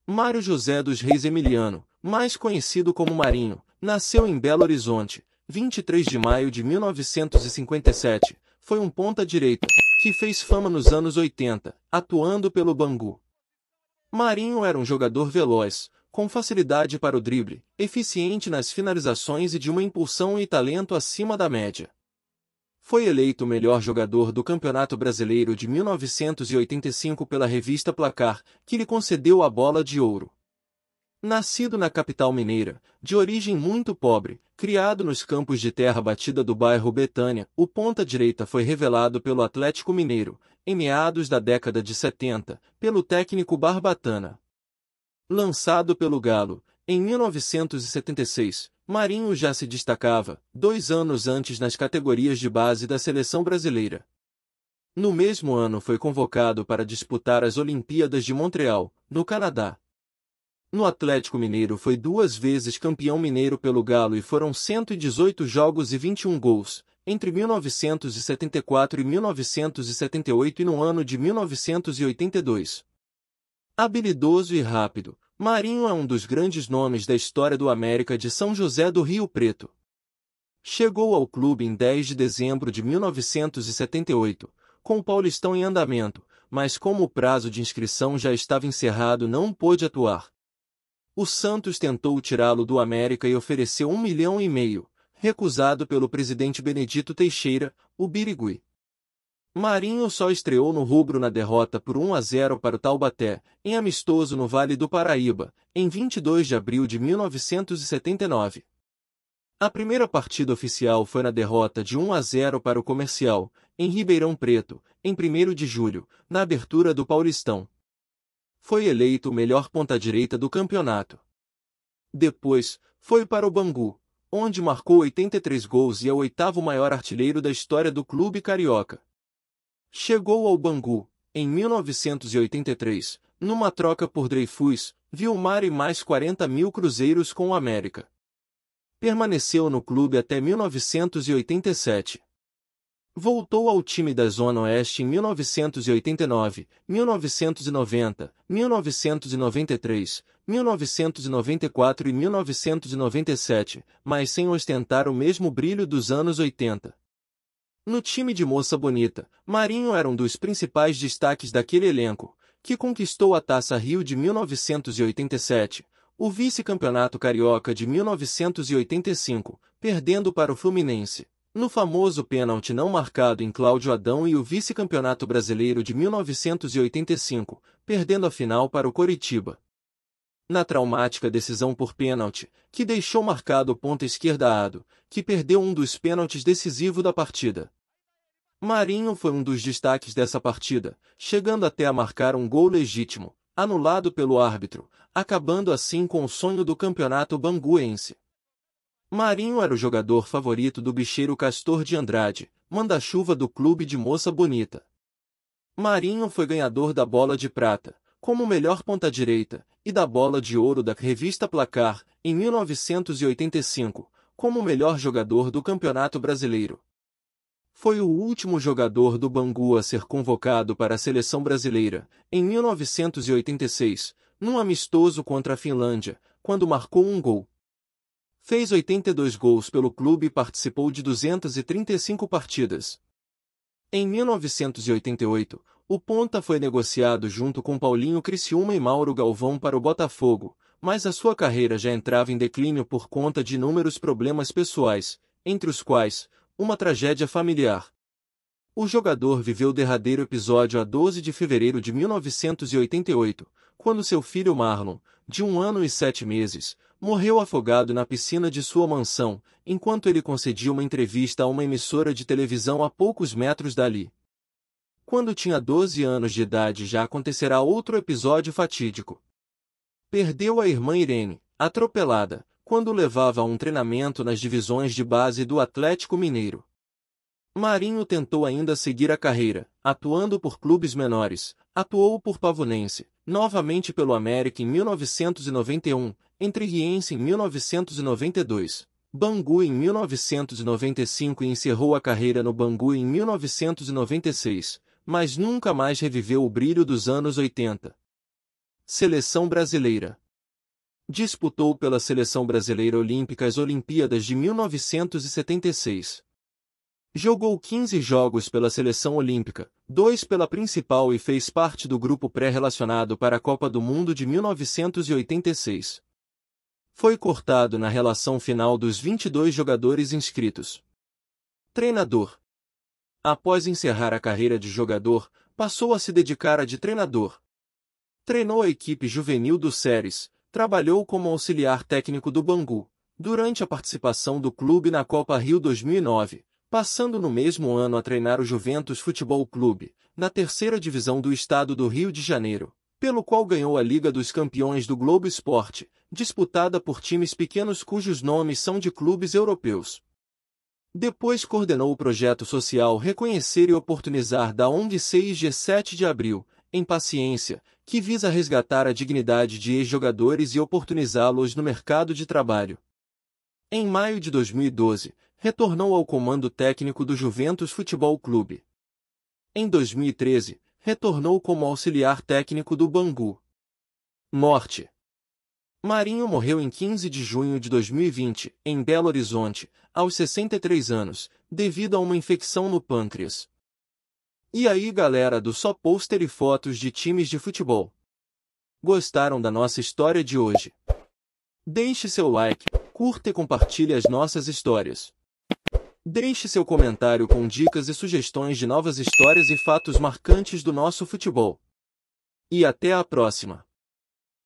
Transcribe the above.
Mário José dos Reis Emiliano, mais conhecido como Marinho, nasceu em Belo Horizonte, 23 de maio de 1957. Foi um ponta-direita, que fez fama nos anos 80, atuando pelo Bangu. Marinho era um jogador veloz, com facilidade para o drible, eficiente nas finalizações e de uma impulsão e talento acima da média. Foi eleito o melhor jogador do Campeonato Brasileiro de 1985 pela revista Placar, que lhe concedeu a Bola de Ouro. Nascido na capital mineira, de origem muito pobre, criado nos campos de terra batida do bairro Betânia, o ponta-direita foi revelado pelo Atlético Mineiro, em meados da década de 70, pelo técnico Barbatana. Lançado pelo Galo, em 1976, Marinho já se destacava, 2 anos antes nas categorias de base da seleção brasileira. No mesmo ano foi convocado para disputar as Olimpíadas de Montreal, no Canadá. No Atlético Mineiro foi 2 vezes campeão mineiro pelo Galo e foram 118 jogos e 21 gols, entre 1974 e 1978 e no ano de 1982. Habilidoso e rápido, Marinho é um dos grandes nomes da história do América de São José do Rio Preto. Chegou ao clube em 10 de dezembro de 1978, com o Paulistão em andamento, mas como o prazo de inscrição já estava encerrado não pôde atuar. O Santos tentou tirá-lo do América e ofereceu 1,5 milhão, recusado pelo presidente Benedito Teixeira, o Birigui. Marinho só estreou no rubro na derrota por 1-0 para o Taubaté, em amistoso no Vale do Paraíba, em 22 de abril de 1979. A primeira partida oficial foi na derrota de 1-0 para o Comercial, em Ribeirão Preto, em 1º de julho, na abertura do Paulistão. Foi eleito o melhor ponta-direita do campeonato. Depois, foi para o Bangu, onde marcou 83 gols e é o 8º maior artilheiro da história do clube carioca. Chegou ao Bangu, em 1983, numa troca por Dreyfus, Vilmar e mais 40 mil cruzeiros com o América. Permaneceu no clube até 1987. Voltou ao time da Zona Oeste em 1989, 1990, 1993, 1994 e 1997, mas sem ostentar o mesmo brilho dos anos 80. No time de Moça Bonita, Marinho era um dos principais destaques daquele elenco, que conquistou a Taça Rio de 1987, o vice-campeonato carioca de 1985, perdendo para o Fluminense, no famoso pênalti não marcado em Cláudio Adão, e o vice-campeonato brasileiro de 1985, perdendo a final para o Coritiba. Na traumática decisão por pênalti, que deixou marcado o ponta-esquerda Ado, que perdeu um dos pênaltis decisivos da partida. Marinho foi um dos destaques dessa partida, chegando até a marcar um gol legítimo, anulado pelo árbitro, acabando assim com o sonho do campeonato banguense. Marinho era o jogador favorito do bicheiro Castor de Andrade, manda-chuva do clube de Moça Bonita. Marinho foi ganhador da Bola de Prata, como melhor ponta-direita, e da Bola de Ouro da revista Placar, em 1985, como melhor jogador do Campeonato Brasileiro. Foi o último jogador do Bangu a ser convocado para a seleção brasileira, em 1986, num amistoso contra a Finlândia, quando marcou um gol. Fez 82 gols pelo clube e participou de 235 partidas. Em 1988, o ponta foi negociado junto com Paulinho Criciúma e Mauro Galvão para o Botafogo, mas a sua carreira já entrava em declínio por conta de inúmeros problemas pessoais, entre os quais, uma tragédia familiar. O jogador viveu o derradeiro episódio a 12 de fevereiro de 1988, quando seu filho Marlon, de 1 ano e 7 meses, morreu afogado na piscina de sua mansão, enquanto ele concedia uma entrevista a uma emissora de televisão a poucos metros dali. Quando tinha 12 anos de idade já acontecerá outro episódio fatídico. Perdeu a irmã Irene, atropelada, quando levava a um treinamento nas divisões de base do Atlético Mineiro. Marinho tentou ainda seguir a carreira, atuando por clubes menores, atuou por Pavonense, novamente pelo América em 1991, Entrerriense em 1992, Bangu em 1995 e encerrou a carreira no Bangu em 1996, mas nunca mais reviveu o brilho dos anos 80. Seleção brasileira. Disputou pela Seleção Brasileira Olímpica as Olimpíadas de 1976. Jogou 15 jogos pela Seleção Olímpica, 2 pela principal e fez parte do grupo pré-relacionado para a Copa do Mundo de 1986. Foi cortado na relação final dos 22 jogadores inscritos. Treinador. Após encerrar a carreira de jogador, passou a se dedicar a de treinador. Treinou a equipe juvenil do Séries, trabalhou como auxiliar técnico do Bangu, durante a participação do clube na Copa Rio 2009, passando no mesmo ano a treinar o Juventus Futebol Clube, na terceira divisão do estado do Rio de Janeiro, pelo qual ganhou a Liga dos Campeões do Globo Esporte, disputada por times pequenos cujos nomes são de clubes europeus. Depois coordenou o projeto social Reconhecer e Oportunizar da ONG 6G7 de Abril, em Paciência, que visa resgatar a dignidade de ex-jogadores e oportunizá-los no mercado de trabalho. Em maio de 2012, retornou ao comando técnico do Juventus Futebol Clube. Em 2013, retornou como auxiliar técnico do Bangu. Morte. Marinho morreu em 15 de junho de 2020, em Belo Horizonte, aos 63 anos, devido a uma infecção no pâncreas. E aí, galera do Só Pôster e Fotos de Times de Futebol? Gostaram da nossa história de hoje? Deixe seu like, curta e compartilhe as nossas histórias. Deixe seu comentário com dicas e sugestões de novas histórias e fatos marcantes do nosso futebol. E até a próxima!